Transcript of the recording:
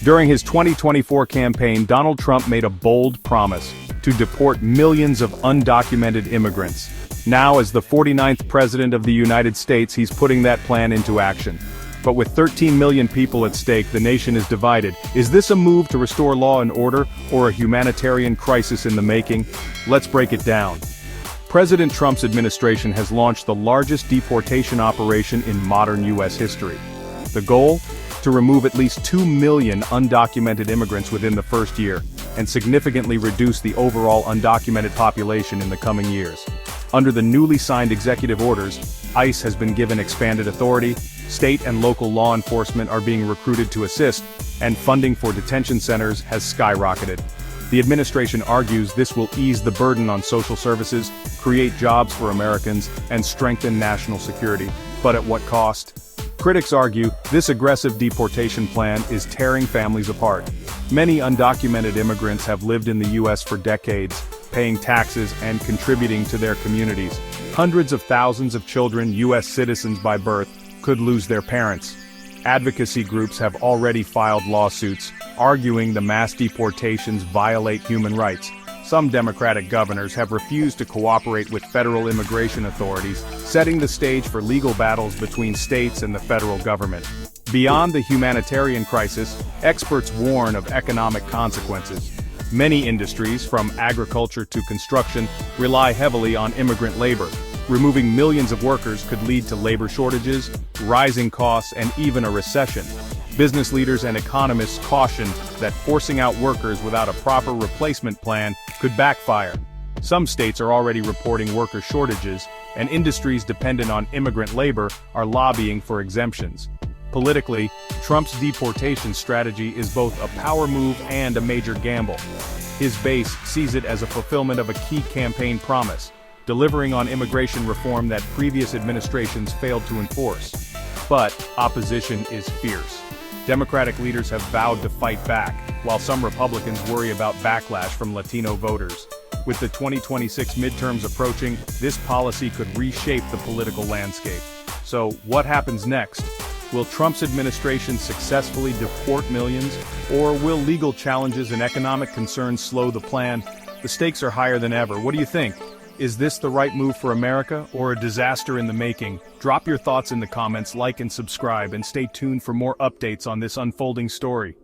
During his 2024 campaign, Donald Trump made a bold promise to deport millions of undocumented immigrants. Now, as the 49th President of the United States, he's putting that plan into action. But with 13 million people at stake, the nation is divided. Is this a move to restore law and order, or a humanitarian crisis in the making? Let's break it down. President Trump's administration has launched the largest deportation operation in modern U.S. history. The goal? To remove at least 2 million undocumented immigrants within the first year, and significantly reduce the overall undocumented population in the coming years. Under the newly signed executive orders, ICE has been given expanded authority, state and local law enforcement are being recruited to assist, and funding for detention centers has skyrocketed. The administration argues this will ease the burden on social services, create jobs for Americans, and strengthen national security. But at what cost? Critics argue this aggressive deportation plan is tearing families apart. Many undocumented immigrants have lived in the U.S. for decades, paying taxes and contributing to their communities. Hundreds of thousands of children, U.S. citizens by birth, could lose their parents. Advocacy groups have already filed lawsuits, arguing the mass deportations violate human rights. Some Democratic governors have refused to cooperate with federal immigration authorities, setting the stage for legal battles between states and the federal government. Beyond the humanitarian crisis, experts warn of economic consequences. Many industries, from agriculture to construction, rely heavily on immigrant labor. Removing millions of workers could lead to labor shortages, rising costs, and even a recession. Business leaders and economists caution that forcing out workers without a proper replacement plan could backfire. Some states are already reporting worker shortages, and industries dependent on immigrant labor are lobbying for exemptions. Politically, Trump's deportation strategy is both a power move and a major gamble. His base sees it as a fulfillment of a key campaign promise, delivering on immigration reform that previous administrations failed to enforce. But opposition is fierce. Democratic leaders have vowed to fight back, while some Republicans worry about backlash from Latino voters. With the 2026 midterms approaching, this policy could reshape the political landscape. So, what happens next? Will Trump's administration successfully deport millions, or will legal challenges and economic concerns slow the plan? The stakes are higher than ever. What do you think? Is this the right move for America, or a disaster in the making? Drop your thoughts in the comments, like and subscribe, and stay tuned for more updates on this unfolding story.